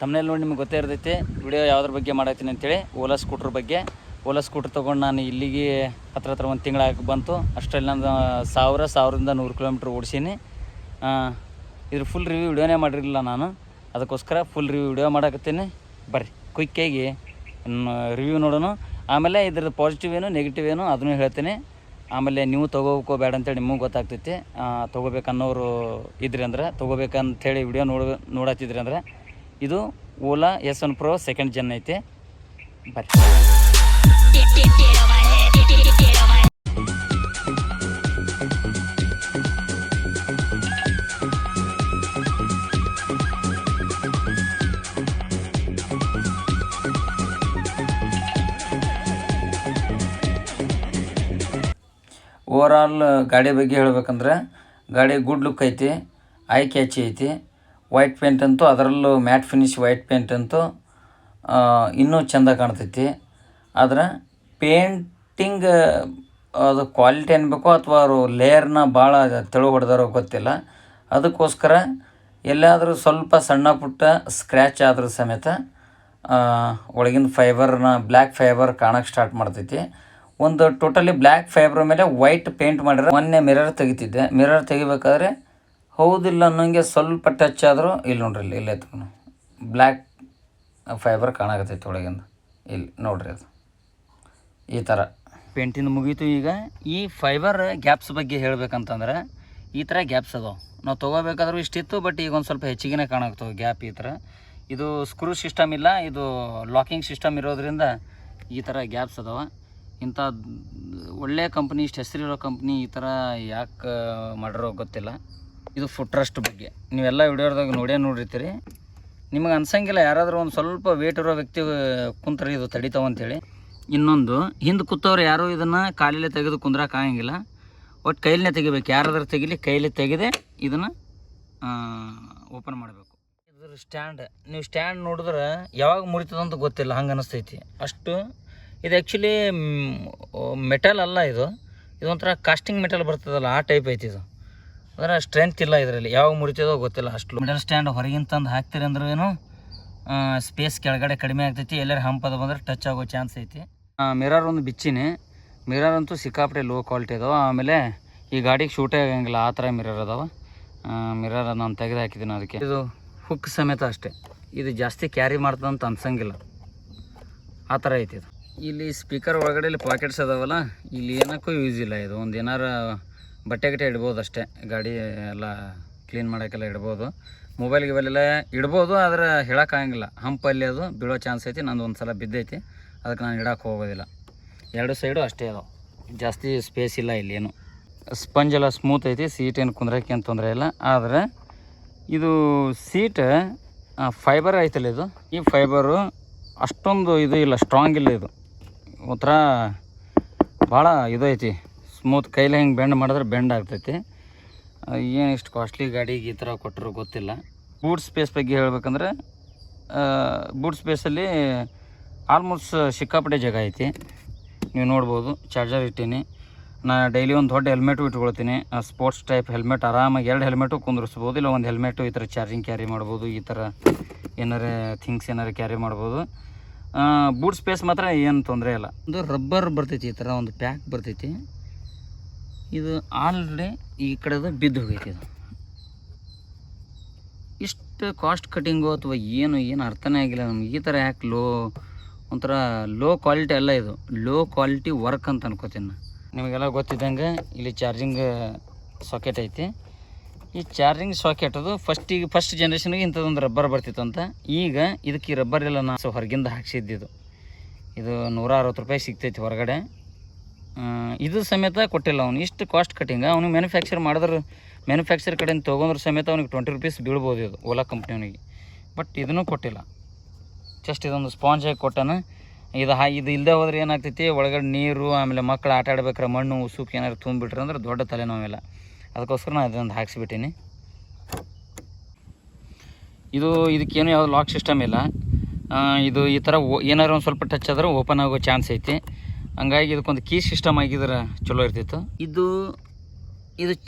ತಮ್ಮನೇಲಿ ನೋಡಿ ನಿಮ್ಗೆ ಗೊತ್ತೇ ಇರ್ತೈತೆ ವಿಡಿಯೋ ಯಾವುದ್ರ ಬಗ್ಗೆ ಮಾಡತ್ತೀನಿ ಅಂತೇಳಿ ಓಲಾ ಸ್ಕೂಟ್ರ್ ಬಗ್ಗೆ. ಓಲಾ ಸ್ಕೂಟ್ರ್ ತೊಗೊಂಡು ನಾನು ಇಲ್ಲಿಗೆ ಹತ್ರ ಒಂದು ತಿಂಗಳಾಗಿ ಬಂತು. ಅಷ್ಟರಲ್ಲಿ ನಾನು 1000ರಿಂದ 100 ಕಿಲೋಮೀಟ್ರ್ ಓಡಿಸೀನಿ. ಇದ್ರ ಫುಲ್ ರಿವ್ಯೂ ವಿಡಿಯೋನೇ ಮಾಡಿರಲಿಲ್ಲ ನಾನು, ಅದಕ್ಕೋಸ್ಕರ ಫುಲ್ ರಿವ್ಯೂ ವಿಡಿಯೋ ಮಾಡಕತ್ತೀನಿ. ಬರ್ರಿ ಕ್ವಿಕ್ಕಾಗಿ ರಿವ್ಯೂ ನೋಡೋಣ. ಆಮೇಲೆ ಇದ್ರದ್ದು ಪಾಸಿಟಿವ್ ಏನು ನೆಗೆಟಿವ್ ಏನು ಅದನ್ನು ಹೇಳ್ತೀನಿ. ಆಮೇಲೆ ನೀವು ತೊಗೋಬೇಕೋ ಬೇಡ ಅಂತೇಳಿ ನಿಮಗೆ ಗೊತ್ತಾಗ್ತೈತಿ. ತೊಗೋಬೇಕನ್ನೋರು ಇದ್ರಿ ಅಂದ್ರೆ, ತೊಗೋಬೇಕಂತೇಳಿ ವಿಡಿಯೋ ನೋಡತ್ತಿದ್ರಿ ಅಂದ್ರೆ ಇದು Ola S1 Pro 2nd Gen ಐತೆ. ಬರ್ರಿ. ಓವರಾಲ್ ಗಾಡಿ ಬಗ್ಗೆ ಹೇಳ್ಬೇಕಂದ್ರೆ ಗಾಡಿ ಗುಡ್ ಲುಕ್ ಐತಿ, ಐ ಕ್ಯಾಚಿ ಐತಿ. ವೈಟ್ ಪೇಂಟ್ ಅಂತೂ, ಅದರಲ್ಲೂ ಮ್ಯಾಟ್ ಫಿನಿಶ್ ವೈಟ್ ಪೇಂಟ್ ಅಂತೂ ಇನ್ನೂ ಚೆಂದ ಕಾಣ್ತೈತಿ. ಆದ್ರೆ ಪೇಂಟಿಂಗ್ ಅದು ಕ್ವಾಲಿಟಿ ಅನ್ಬೇಕು ಅಥವಾ ಅವರು ಲೇಯರ್ನ ಭಾಳ ತೆಳು ಹೊಡೆದಾರೋ ಗೊತ್ತಿಲ್ಲ. ಅದಕ್ಕೋಸ್ಕರ ಎಲ್ಲಾದರೂ ಸ್ವಲ್ಪ ಸಣ್ಣ ಪುಟ್ಟ ಸ್ಕ್ರ್ಯಾಚ್ ಆದರೂ ಸಮೇತ ಒಳಗಿನ ಫೈಬರ್ನ ಬ್ಲ್ಯಾಕ್ ಫೈಬರ್ ಕಾಣಕ್ಕೆ ಸ್ಟಾರ್ಟ್ ಮಾಡ್ತೈತಿ. ಒಂದು ಟೋಟಲಿ ಬ್ಲ್ಯಾಕ್ ಫೈಬರ್ ಮೇಲೆ ವೈಟ್ ಪೇಂಟ್ ಮಾಡಿರೋ. ಮೊನ್ನೆ ಮಿರರ್ ತೆಗಿತಿದ್ದೆ, ಮಿರರ್ ತೆಗಿಬೇಕಾದ್ರೆ ಹೌದಿಲ್ಲ ಅನ್ನೋಂಗೆ ಸ್ವಲ್ಪ ಟಚ್ ಆದರೂ ಇಲ್ಲಿ ನೋಡ್ರಿ, ಇಲ್ಲೇ ಬ್ಲ್ಯಾಕ್ ಫೈಬರ್ ಕಾಣಕತ್ತೈತಿ ಒಳಗಿಂದ. ಇಲ್ಲಿ ನೋಡ್ರಿ, ಅದು ಈ ಥರ ಪೇಂಟಿಂದ ಮುಗೀತು. ಈಗ ಈ ಫೈಬರ್ ಗ್ಯಾಪ್ಸ್ ಬಗ್ಗೆ ಹೇಳ್ಬೇಕಂತಂದ್ರೆ ಈ ಥರ ಗ್ಯಾಪ್ಸ್ ಅದಾವೆ. ನಾವು ತೊಗೋಬೇಕಾದ್ರೂ ಇಷ್ಟಿತ್ತು, ಬಟ್ ಈಗ ಒಂದು ಸ್ವಲ್ಪ ಹೆಚ್ಚಿಗೆ ಕಾಣಾಗ್ತವೆ ಗ್ಯಾಪ್. ಈ ಥರ ಇದು ಸ್ಕ್ರೂ ಸಿಸ್ಟಮ್ ಇಲ್ಲ, ಇದು ಲಾಕಿಂಗ್ ಸಿಸ್ಟಮ್ ಇರೋದ್ರಿಂದ ಈ ಥರ ಗ್ಯಾಪ್ಸ್ ಅದಾವೆ. ಇಂಥ ಒಳ್ಳೆಯ ಕಂಪ್ನಿ, ಇಷ್ಟು ಹೆಸರಿರೋ ಕಂಪ್ನಿ ಈ ಥರ ಯಾಕೆ ಮಾಡಿರೋ ಗೊತ್ತಿಲ್ಲ. ಇದು ಫುಟ್ರೆಸ್ಟ್ ಬಗ್ಗೆ ನೀವೆಲ್ಲ ವಿಡಿಯೋದಾಗ ನೋಡಿರ್ತೀರಿ. ನಿಮಗೆ ಅನ್ಸಂಗಿಲ್ಲ, ಯಾರಾದರೂ ಒಂದು ಸ್ವಲ್ಪ ವೇಟ್ ಇರೋ ವ್ಯಕ್ತಿ ಕುಂತ್ರೆ ಇದು ತಡಿತಾವಂತೇಳಿ. ಇನ್ನೊಂದು, ಹಿಂದೆ ಕೂತವ್ರು ಯಾರೂ ಇದನ್ನು ಕಾಲಲ್ಲೇ ತೆಗೆದು ಕುಂದ್ರಕ್ಕೆ ಆಗಂಗಿಲ್ಲ. ಒಟ್ಟು ಕೈಲೇ ತೆಗಿಬೇಕು. ಯಾರಾದ್ರೂ ತೆಗಿಲಿ, ಕೈಲಿ ತೆಗೆದೇ ಇದನ್ನು ಓಪನ್ ಮಾಡಬೇಕು. ಇದ್ರ ಸ್ಟ್ಯಾಂಡ್, ನೀವು ಸ್ಟ್ಯಾಂಡ್ ನೋಡಿದ್ರೆ ಯಾವಾಗ ಮುರಿತದಂತ ಗೊತ್ತಿಲ್ಲ, ಹಂಗೆ ಅನ್ನಿಸ್ತೈತಿ ಅಷ್ಟು. ಇದು ಆ್ಯಕ್ಚುಲಿ ಮೆಟಲ್ ಅಲ್ಲ, ಇದೊಂಥರ ಕಾಸ್ಟಿಂಗ್ ಮೆಟಲ್ ಬರ್ತದಲ್ಲ, ಆ ಟೈಪ್ ಐತಿ ಇದು. ಅಂದರೆ ಸ್ಟ್ರೆಂತ್ ಇಲ್ಲ ಇದರಲ್ಲಿ, ಯಾವಾಗ ಮುರಿತದೋ ಗೊತ್ತಿಲ್ಲ ಅಷ್ಟು. ಮೆಟಲ್ ಸ್ಟ್ಯಾಂಡ್ ಹೊರಗಿನ ತಂದು ಹಾಕ್ತೀರಿ ಅಂದ್ರೆ ಏನು ಸ್ಪೇಸ್ ಕೆಳಗಡೆ ಕಡಿಮೆ ಆಗ್ತೈತಿ. ಎಲ್ಲರೂ ಹಂಪದ ಬಂದರೆ ಟಚ್ ಆಗೋ ಚಾನ್ಸ್ ಐತಿ. ಮಿರರ್ ಒಂದು ಬಿಚ್ಚಿನಿ. ಮಿರರ್ ಅಂತೂ ಸಿಕ್ಕಾಪಟ್ಟೆ ಲೋ ಕ್ವಾಲಿಟಿ ಅದಾವೆ. ಆಮೇಲೆ ಈ ಗಾಡಿಗೆ ಶೂಟೇ ಆಗಂಗಿಲ್ಲ, ಆ ಥರ ಮಿರರ್ ಅದಾವೆ. ಮಿರರ್ ನಾನು ತೆಗೆದು ಹಾಕಿದ್ದೀನಿ ಅದಕ್ಕೆ. ಇದು ಹುಕ್ ಸಮೇತ ಅಷ್ಟೇ, ಇದು ಜಾಸ್ತಿ ಕ್ಯಾರಿ ಮಾಡ್ತದಂತ ಅನ್ಸಂಗಿಲ್ಲ, ಆ ಥರ ಐತಿ ಇದು. ಇಲ್ಲಿ ಸ್ಪೀಕರ್ ಒಳಗಡೆ ಇಲ್ಲಿ ಪಾಕೆಟ್ಸ್ ಅದಾವಲ್ಲ, ಇಲ್ಲಿ ಏನಕ್ಕೂ ಯೂಸ್ ಇಲ್ಲ. ಇದು ಒಂದು ಏನಾರ ಬಟ್ಟೆ ಗಿಟ್ಟೆ ಇಡ್ಬೋದು ಅಷ್ಟೇ. ಗಾಡಿ ಎಲ್ಲ ಕ್ಲೀನ್ ಮಾಡೋಕ್ಕೆಲ್ಲ ಇಡ್ಬೋದು, ಮೊಬೈಲ್ ಗಿಬೈಲೆಲ್ಲ ಇಡ್ಬೋದು. ಆದರೆ ಹೇಳೋಕ್ಕಾಗಂಗಿಲ್ಲ, ಹಂಪಲ್ಲಿ ಅದು ಬೀಳೋ ಚಾನ್ಸ್ ಐತಿ. ನಂದು ಒಂದು ಸಲ ಬಿದ್ದೈತಿ, ಅದಕ್ಕೆ ನಾನು ಇಡೋಕೆ ಹೋಗೋದಿಲ್ಲ. ಎರಡು ಸೈಡು ಅಷ್ಟೇ ಅದಾವೆ, ಜಾಸ್ತಿ ಸ್ಪೇಸ್ ಇಲ್ಲ ಇಲ್ಲಿ. ಏನು ಸ್ಪಂಜ್ ಎಲ್ಲ ಸ್ಮೂತ್ ಐತಿ, ಸೀಟ್ ಏನು ಕುಂದ್ರಕ್ಕೆ ಏನು ತೊಂದರೆ ಇಲ್ಲ. ಆದರೆ ಇದು ಸೀಟ್ ಫೈಬರ್ ಐತಲ್ಲ, ಇದು ಈ ಫೈಬರು ಅಷ್ಟೊಂದು ಇದು ಇಲ್ಲ, ಸ್ಟ್ರಾಂಗ್ ಇಲ್ಲ. ಇದು ಒಂಥರ ಭಾಳ ಇದು ಐತಿ, ಸ್ಮೂತ್. ಕೈಲಿ ಹಿಂಗೆ ಬೆಂಡ್ ಮಾಡಿದ್ರೆ ಬೆಂಡ್ ಆಗ್ತೈತಿ. ಏನು ಇಷ್ಟು ಕಾಸ್ಟ್ಲಿ ಗಾಡಿಗೆ ಈ ಥರ ಕೊಟ್ಟರು ಗೊತ್ತಿಲ್ಲ. ಬೂಟ್ ಸ್ಪೇಸ್ ಬಗ್ಗೆ ಹೇಳ್ಬೇಕಂದ್ರೆ ಬೂಟ್ ಸ್ಪೇಸಲ್ಲಿ ಆಲ್ಮೋಸ್ಟ್ ಸಿಕ್ಕಾಪಟ್ಟೆ ಜಾಗ ಐತಿ. ನೀವು ನೋಡ್ಬೋದು, ಚಾರ್ಜರ್ ಇಟ್ಟೀನಿ. ನಾನು ಡೈಲಿ ಒಂದು ದೊಡ್ಡ ಹೆಲ್ಮೆಟು ಇಟ್ಕೊಳ್ತೀನಿ, ಸ್ಪೋರ್ಟ್ಸ್ ಟೈಪ್ ಹೆಲ್ಮೆಟ್. ಆರಾಮಾಗಿ 2 ಹೆಲ್ಮೆಟು ಕುಂದಿರಿಸ್ಬೋದು, ಇಲ್ಲ ಒಂದು ಹೆಲ್ಮೆಟು ಈ ಥರ ಚಾರ್ಜಿಂಗ್ ಕ್ಯಾರಿ ಮಾಡ್ಬೋದು. ಈ ಥರ ಏನಾರೇ ಥಿಂಗ್ಸ್ ಏನಾರು ಕ್ಯಾರಿ ಮಾಡ್ಬೋದು. ಬೂಟ್ ಸ್ಪೇಸ್ ಮಾತ್ರ ಏನು ತೊಂದರೆ ಇಲ್ಲ. ಒಂದು ರಬ್ಬರ್ ಬರ್ತೈತಿ, ಈ ಥರ ಒಂದು ಪ್ಯಾಕ್ ಬರ್ತೈತಿ. ಇದು ಆಲ್ರೆಡಿ ಈ ಕಡೆದು ಬಿದ್ದು ಹೋಗೈತಿ. ಇದು ಇಷ್ಟು ಕಾಸ್ಟ್ ಕಟ್ಟಿಂಗು ಅಥವಾ ಏನು ಅರ್ಥನೇ ಆಗಿಲ್ಲ ನಮ್ಗೆ. ಈ ಥರ ಯಾಕೆ ಒಂಥರ ಲೋ ಕ್ವಾಲಿಟಿ ಅಲ್ಲ, ಇದು ಲೋ ಕ್ವಾಲಿಟಿ ವರ್ಕ್ ಅಂತ ಅನ್ಕೋತೀನಿ. ನಿಮಗೆಲ್ಲ ಗೊತ್ತಿದ್ದಂಗೆ ಇಲ್ಲಿ ಚಾರ್ಜಿಂಗ್ ಸಾಕೆಟ್ ಐತಿ. ಈ ಚಾರ್ಜಿಂಗ್ ಸಾಕೆಟ್ ಅದು ಫಸ್ಟ್ ಜನ್ರೇಷನ್ಗೆ ಇಂಥದ್ದೊಂದು ರಬ್ಬರ್ ಬರ್ತಿತ್ತು ಅಂತ. ಈಗ ಇದಕ್ಕೆ ಈ ರಬ್ಬರ್ ಎಲ್ಲ ನಾನು ಹೊರಗಿಂದ ಹಾಕ್ಸಿದ್ದಿದ್ದು. ಇದು 160 ರೂಪಾಯಿ ಸಿಗ್ತೈತಿ ಹೊರಗಡೆ. ಇದು ಸಮೇತ ಕೊಟ್ಟಿಲ್ಲ ಅವನು. ಇಷ್ಟು ಕಾಸ್ಟ್ ಕಟ್ಟಿಂಗ ಅವ್ನಿಗೆ ಮ್ಯಾನುಫ್ಯಾಕ್ಚರ್ ಕಡೆಯಿಂದ ತೊಗೊಂಡ್ರೆ ಸಮೇತ ಅವ್ನಿಗೆ 20 ರೂಪೀಸ್ ಬೀಳ್ಬೋದು ಇದು ಓಲಾ ಕಂಪ್ನಿಯವನಿಗೆ. ಬಟ್ ಇದನ್ನು ಕೊಟ್ಟಿಲ್ಲ, ಜಸ್ಟ್ ಇದೊಂದು ಸ್ಪಾಂಜ್ ಆಗಿ ಕೊಟ್ಟಾನ. ಇದು ಇಲ್ಲದೆ ಹೋದ್ರೆ ಏನಾಗ್ತೈತಿ, ಒಳಗಡೆ ನೀರು, ಆಮೇಲೆ ಮಕ್ಕಳು ಆಟ ಆಡ್ಬೇಕಾರೆ ಮಣ್ಣು ಉಸುಕು ಏನಾದ್ರು ತುಂಬಿಬಿಟ್ರೆ ಅಂದ್ರೆ ದೊಡ್ಡ ತಲೆನೋವೆಲ್ಲ. ಅದಕ್ಕೋಸ್ಕರ ನಾನು ಅದೊಂದು ಹಾಕ್ಸಿಬಿಟ್ಟೀನಿ. ಇದಕ್ಕೇನು ಯಾವುದು ಲಾಕ್ ಸಿಸ್ಟಮ್ ಇಲ್ಲ. ಇದು ಈ ಥರ ಏನಾದ್ರು ಒಂದು ಸ್ವಲ್ಪ ಟಚ್ ಆದ್ರೆ ಓಪನ್ ಆಗೋ ಚಾನ್ಸ್ ಐತಿ. ಹಂಗಾಗಿ ಇದಕ್ಕೊಂದು ಕೀ ಸಿಸ್ಟಮ್ ಆಗಿದ್ರೆ ಚಲೋ ಇರ್ತಿತ್ತು. ಇದು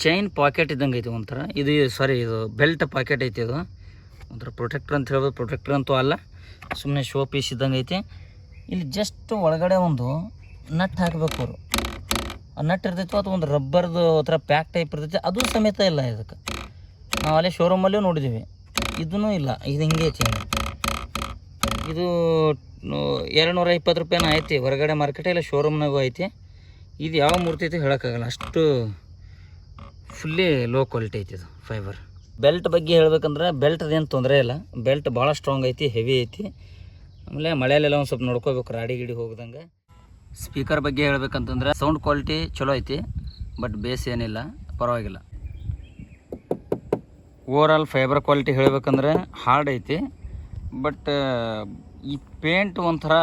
ಚೈನ್ ಪಾಕೆಟ್ ಇದ್ದಂಗೆ ಐತಿ ಒಂಥರ. ಇದು ಬೆಲ್ಟ್ ಪಾಕೆಟ್ ಐತಿ. ಇದು ಒಂಥರ ಪ್ರೊಟೆಕ್ಟ್ರ್ ಅಂತ ಹೇಳ್ಬೋದು. ಪ್ರೊಟೆಕ್ಟ್ರ್ ಅಂತೂ ಅಲ್ಲ, ಸುಮ್ಮನೆ ಶೋ ಪೀಸ್ ಇದ್ದಂಗೆ ಐತಿ. ಇಲ್ಲಿ ಜಸ್ಟ್ ಒಳಗಡೆ ಒಂದು ನಟ್ ಹಾಕಬೇಕು ಅವರು. ಆ ನಟ್ ಇರ್ತೈತೋ ಅಥವಾ ಒಂದು ರಬ್ಬರ್ದು ಥರ ಪ್ಯಾಕ್ ಟೈಪ್ ಇರ್ತೈತೆ, ಅದು ಸಮೇತ ಇಲ್ಲ ಇದಕ್ಕೆ. ನಾವು ಅಲ್ಲೇ ಶೋರೂಮಲ್ಲೂ ನೋಡಿದ್ದೀವಿ, ಇದೂ ಇಲ್ಲ. ಇದು ಹಿಂಗೆ ಐತಿ. ಇದು 220 ರೂಪಾಯಿನ ಐತಿ ಹೊರಗಡೆ ಮಾರ್ಕೆಟ್, ಇಲ್ಲ ಶೋರೂಮ್ನಾಗೂ ಐತಿ. ಇದು ಯಾವ ಮೂರ್ತಿ ಐತಿ ಹೇಳೋಕ್ಕಾಗಲ್ಲ, ಅಷ್ಟು ಫುಲ್ಲಿ ಲೋ ಕ್ವಾಲಿಟಿ ಐತಿ ಇದು ಫೈಬರ್. ಬೆಲ್ಟ್ ಬಗ್ಗೆ ಹೇಳ್ಬೇಕಂದ್ರೆ ಬೆಲ್ಟ್ದೇನು ತೊಂದರೆ ಇಲ್ಲ. ಬೆಲ್ಟ್ ಭಾಳ ಸ್ಟ್ರಾಂಗ್ ಐತಿ, ಹೆವಿ ಐತಿ. ಆಮೇಲೆ ಮಳೆಯಲ್ಲೆಲ್ಲ ಒಂದು ಸ್ವಲ್ಪ ನೋಡ್ಕೋಬೇಕು, ರಾಡಿ ಗಿಡಿ ಹೋಗ್ದಂಗೆ. ಸ್ಪೀಕರ್ ಬಗ್ಗೆ ಹೇಳ್ಬೇಕಂತಂದ್ರೆ ಸೌಂಡ್ ಕ್ವಾಲಿಟಿ ಚಲೋ ಐತಿ, ಬಟ್ ಬೇಸ್ ಏನಿಲ್ಲ, ಪರವಾಗಿಲ್ಲ. ಓವರಾಲ್ ಫೈಬರ್ ಕ್ವಾಲಿಟಿ ಹೇಳ್ಬೇಕಂದ್ರೆ ಹಾರ್ಡ್ ಐತಿ, ಬಟ್ ಈ ಪೇಂಟ್ ಒಂಥರ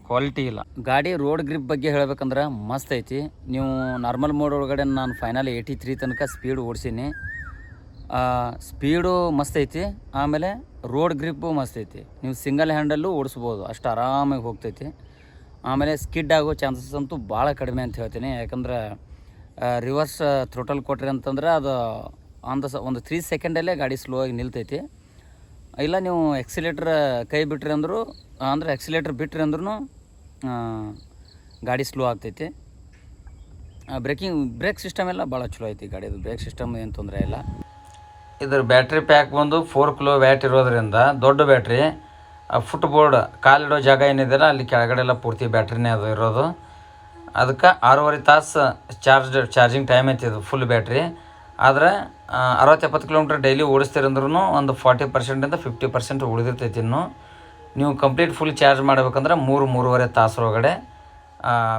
ಕ್ವಾಲಿಟಿ ಇಲ್ಲ. ಗಾಡಿ ರೋಡ್ ಗ್ರಿಪ್ ಬಗ್ಗೆ ಹೇಳ್ಬೇಕಂದ್ರೆ ಮಸ್ತ್ ಐತಿ. ನೀವು ನಾರ್ಮಲ್ ಮೋಡ್ ಒಳಗಡೆ ನಾನು ಫೈನಲ್ 83 ತನಕ ಸ್ಪೀಡ್ ಓಡಿಸೀನಿ. ಸ್ಪೀಡು ಮಸ್ತ್ ಐತಿ, ಆಮೇಲೆ ರೋಡ್ ಗ್ರಿಪ್ಪು ಮಸ್ತ್ ಐತಿ. ನೀವು ಸಿಂಗಲ್ ಹ್ಯಾಂಡಲ್ಲೂ ಓಡಿಸ್ಬೋದು, ಅಷ್ಟು ಆರಾಮಾಗಿ ಹೋಗ್ತೈತಿ. ಆಮೇಲೆ ಸ್ಕಿಡ್ ಆಗೋ ಚಾನ್ಸಸ್ ಅಂತೂ ಭಾಳ ಕಡಿಮೆ ಅಂತ ಹೇಳ್ತೀನಿ. ಯಾಕಂದ್ರೆ ರಿವರ್ಸ್ ಥ್ರೋಟಲ್ ಕೊಟ್ರಿ ಅಂತಂದ್ರೆ ಅದು ಒಂದು 3 ಸೆಕೆಂಡಲ್ಲೇ ಗಾಡಿ ಸ್ಲೋ ಆಗಿ ನಿಲ್ತೈತಿ. ಇಲ್ಲ ನೀವು ಎಕ್ಸಿಲೇಟ್ರ್ ಕೈ ಬಿಟ್ರಿ ಅಂದರೂ, ಅಂದರೆ ಎಕ್ಸಿಲೇಟ್ರ್ ಬಿಟ್ರಿ ಅಂದ್ರೂ ಗಾಡಿ ಸ್ಲೋ ಆಗ್ತೈತಿ. ಬ್ರೇಕ್ ಸಿಸ್ಟಮ್ ಎಲ್ಲ ಭಾಳ ಚಲೋ ಐತಿ ಗಾಡಿದು. ಬ್ರೇಕ್ ಸಿಸ್ಟಮ್ ಏನು ತೊಂದರೆ ಇಲ್ಲ. ಇದ್ರ ಬ್ಯಾಟ್ರಿ ಪ್ಯಾಕ್ ಬಂದು 4 ಕಿಲೋ ವ್ಯಾಟ್ ಇರೋದ್ರಿಂದ ದೊಡ್ಡ ಬ್ಯಾಟ್ರಿ. ಫುಟ್ಬೋರ್ಡ್ ಕಾಲಿಡೋ ಜಾಗ ಏನಿದೆಯಲ್ಲ ಅಲ್ಲಿ ಕೆಳಗಡೆ ಎಲ್ಲ ಪೂರ್ತಿ ಬ್ಯಾಟ್ರಿನೇ ಅದು ಇರೋದು. ಅದಕ್ಕೆ 6.5 ತಾಸು ಚಾರ್ಜಿಂಗ್ ಟೈಮ್ ಐತಿ ಇದು ಫುಲ್ ಬ್ಯಾಟ್ರಿ. ಆದರೆ 60-70 ಕಿಲೋಮೀಟ್ರ್ ಡೈಲಿ ಓಡಿಸ್ತೀರಂದ್ರೂ ಒಂದು 40% 50% ಉಳಿದಿರ್ತೈತಿ. ಇನ್ನು ನೀವು ಕಂಪ್ಲೀಟ್ ಫುಲ್ ಚಾರ್ಜ್ ಮಾಡಬೇಕಂದ್ರೆ 3-3.5 ತಾಸರೊಳಗಡೆ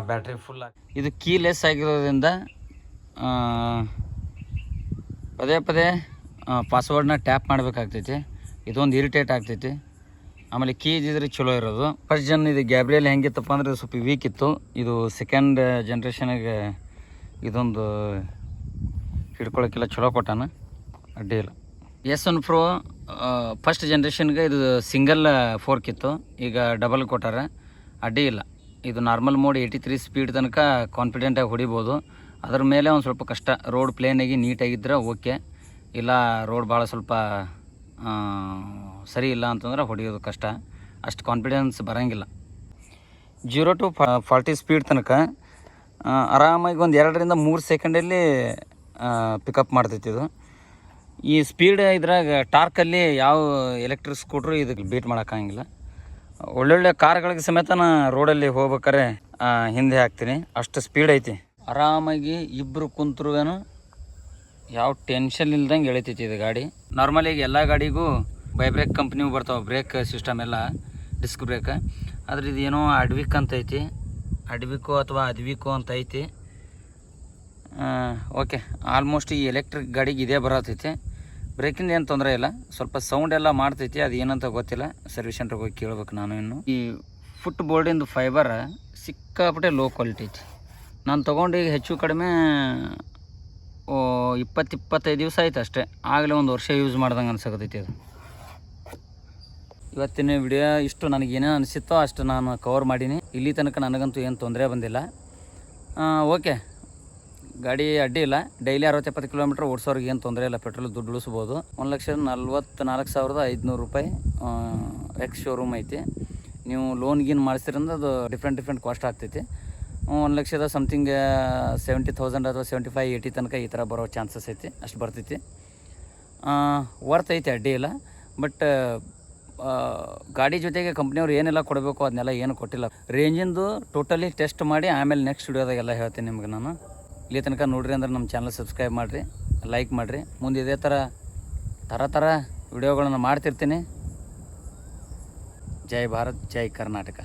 ಬ್ಯಾಟ್ರಿ ಫುಲ್ ಇದು ಕೀಲೆಸ್ ಆಗಿರೋದ್ರಿಂದ ಪದೇ ಪದೇ ಪಾಸ್ವರ್ಡ್ನ ಟ್ಯಾಪ್ ಮಾಡಬೇಕಾಗ್ತೈತಿ. ಇದೊಂದು ಇರಿಟೇಟ್ ಆಗ್ತೈತಿ. ಆಮೇಲೆ ಕೀ ಇದ್ದಿದ್ರೆ ಚಲೋ ಇರೋದು. ಫಸ್ಟ್ ಇದು ಗ್ಯಾಬ್ರಿಯಲ್ ಹೆಂಗಿತ್ತಪ್ಪ ಅಂದರೆ ಸ್ವಲ್ಪ ವೀಕ್ ಇತ್ತು. ಇದು ಸೆಕೆಂಡ್ ಜನ್ರೇಷನಿಗೆ ಇದೊಂದು ಹಿಡ್ಕೊಳಕ್ಕೆಲ್ಲ ಚಲೋ ಕೊಟ್ಟಾನ, ಅಡ್ಡಿ ಇಲ್ಲ. S1 Pro ಫಸ್ಟ್ ಜನ್ರೇಷನ್ಗೆ ಇದು ಸಿಂಗಲ್ ಫೋರ್ಕ್ ಇತ್ತು, ಈಗ ಡಬಲ್ ಕೊಟ್ಟಾರ, ಅಡ್ಡಿ ಇಲ್ಲ. ಇದು ನಾರ್ಮಲ್ ಮೋಡ್ 83 ಸ್ಪೀಡ್ ತನಕ ಕಾನ್ಫಿಡೆಂಟಾಗಿ ಹೊಡಿಬೋದು. ಅದ್ರ ಮೇಲೆ ಒಂದು ಸ್ವಲ್ಪ ಕಷ್ಟ. ರೋಡ್ ಪ್ಲೇನಾಗಿ ನೀಟಾಗಿದ್ದರೆ ಓಕೆ, ಇಲ್ಲ ರೋಡ್ ಭಾಳ ಸ್ವಲ್ಪ ಸರಿ ಇಲ್ಲ ಅಂತಂದ್ರೆ ಹೊಡೆಯೋದು ಕಷ್ಟ, ಅಷ್ಟು ಕಾನ್ಫಿಡೆನ್ಸ್ ಬರೋಂಗಿಲ್ಲ. 0 to 40 ಸ್ಪೀಡ್ ತನಕ ಆರಾಮಾಗಿ ಒಂದು 2-3 ಸೆಕೆಂಡಲ್ಲಿ ಪಿಕಪ್ ಮಾಡ್ತೈತಿ ಇದು. ಈ ಸ್ಪೀಡ್ ಇದ್ರಾಗ ಟಾರ್ಕಲ್ಲಿ ಯಾವ ಎಲೆಕ್ಟ್ರಿಕ್ ಸ್ಕೂಟ್ರು ಇದಕ್ಕೆ ಬೀಟ್ ಮಾಡೋಕ್ಕಾಗಿಲ್ಲ. ಒಳ್ಳೊಳ್ಳೆ ಕಾರ್ಗಳಿಗೆ ಸಮೇತ ರೋಡಲ್ಲಿ ಹೋಗ್ಬೇಕಾರೆ ಹಿಂದೆ ಹಾಕ್ತೀನಿ, ಅಷ್ಟು ಸ್ಪೀಡ್ ಐತಿ. ಆರಾಮಾಗಿ ಇಬ್ಬರು ಕುಂತ್ರುವೇನು ಯಾವ ಟೆನ್ಷನ್ ಇಲ್ದಂಗೆ ಎಳಿತೈತಿ ಇದು ಗಾಡಿ. ನಾರ್ಮಲಿಗೆ ಎಲ್ಲ ಗಾಡಿಗೂ ಬೈಬ್ರೇಕ್ ಕಂಪ್ನಿವು ಬರ್ತಾವೆ, ಬ್ರೇಕ್ ಸಿಸ್ಟಮ್ ಎಲ್ಲ ಡಿಸ್ಕ್ ಬ್ರೇಕ್. ಆದರೆ ಇದು ಏನೋ ಅಡ್ವಿಕ್ ಅಂತ ಐತಿ, ಅಡ್ವಿಕೋ ಅಥವಾ ಅದ್ವಿಕೋ ಅಂತ ಐತಿ. ಓಕೆ, ಆಲ್ಮೋಸ್ಟ್ ಈ ಎಲೆಕ್ಟ್ರಿಕ್ ಗಾಡಿಗೆ ಇದೇ ಬರತೈತಿ. ಬ್ರೇಕಿಂದ ಏನು ತೊಂದರೆ ಇಲ್ಲ, ಸ್ವಲ್ಪ ಸೌಂಡ್ ಎಲ್ಲ ಮಾಡ್ತೈತಿ, ಅದು ಏನಂತ ಗೊತ್ತಿಲ್ಲ, ಸರ್ವಿಸ್ ಸೆಂಟ್ರಿಗೆ ಹೋಗಿ ಕೇಳ್ಬೇಕು ನಾನು. ಇನ್ನು ಈ ಫುಟ್ ಬೋರ್ಡಿಂದು ಫೈಬರ್ ಸಿಕ್ಕಾಪಟ್ಟೆ ಲೋ ಕ್ವಾಲಿಟಿ ಐತಿ. ನಾನು ತೊಗೊಂಡು ಈಗ ಹೆಚ್ಚು ಕಡಿಮೆ 20-25 ದಿವಸ ಆಯ್ತು ಅಷ್ಟೇ, ಆಗಲೇ 1 ವರ್ಷ ಯೂಸ್ ಮಾಡ್ದಂಗೆ ಅನ್ಸಕತ್ತೈತಿ ಅದು. ಇವತ್ತಿನ ವಿಡಿಯೋ ಇಷ್ಟು ನನಗೇನೇನು ಅನಿಸಿತ್ತೋ ಅಷ್ಟು ನಾನು ಕವರ್ ಮಾಡೀನಿ. ಇಲ್ಲಿ ತನಕ ನನಗಂತೂ ಏನು ತೊಂದರೆ ಬಂದಿಲ್ಲ. ಓಕೆ, ಗಾಡಿ ಅಡ್ಡಿ ಇಲ್ಲ. ಡೈಲಿ 60-70 ಕಿಲೋಮೀಟ್ರ್ ಓಡಿಸೋರಿಗೆ ಏನು ತೊಂದರೆ ಇಲ್ಲ, ಪೆಟ್ರೋಲ್ ದುಡ್ಡು ಉಳಿಸ್ಬೋದು. 1,44,500 ರೂಪಾಯಿ ಎಕ್ಸ್ ಶೋರೂಮ್ ಐತಿ. ನೀವು ಲೋನ್ ಗೀನ್ ಮಾಡಿಸ್ತೀರಂದ್ರೆ ಅದು ಡಿಫ್ರೆಂಟ್ ಕಾಸ್ಟ್ ಆಗ್ತೈತಿ. 1,00,000 ಸಮಥಿಂಗ್ 70,000 ಅಥವಾ 75-80 ತನಕ ಈ ಥರ ಬರೋ ಚಾನ್ಸಸ್ ಐತಿ, ಅಷ್ಟು ಬರ್ತೈತಿ. ವರ್ತ್ ಐತಿ, ಅಡ್ಡಿ ಇಲ್ಲ. ಬಟ್ ಗಾಡಿ ಜೊತೆಗೆ ಕಂಪ್ನಿಯವ್ರು ಏನೆಲ್ಲ ಕೊಡಬೇಕು ಅದನ್ನೆಲ್ಲ ಏನು ಕೊಟ್ಟಿಲ್ಲ. ರೇಂಜಿಂದು ಟೋಟಲಿ ಟೆಸ್ಟ್ ಮಾಡಿ ಆಮೇಲೆ ನೆಕ್ಸ್ಟ್ ವಿಡಿಯೋದಾಗೆಲ್ಲ ಹೇಳ್ತೀನಿ ನಿಮ್ಗೆ ನಾನು. ಇಲ್ಲಿ ತನಕ ನೋಡ್ರಿ ಅಂದ್ರೆ ನಮ್ಮ ಚಾನಲ್ ಸಬ್ಸ್ಕ್ರೈಬ್ ಮಾಡಿರಿ, ಲೈಕ್ ಮಾಡಿರಿ. ಮುಂದೆ ಇದೇ ಥರ ವಿಡಿಯೋಗಳನ್ನು ಮಾಡ್ತಿರ್ತೀನಿ. ಜೈ ಭಾರತ್, ಜೈ ಕರ್ನಾಟಕ.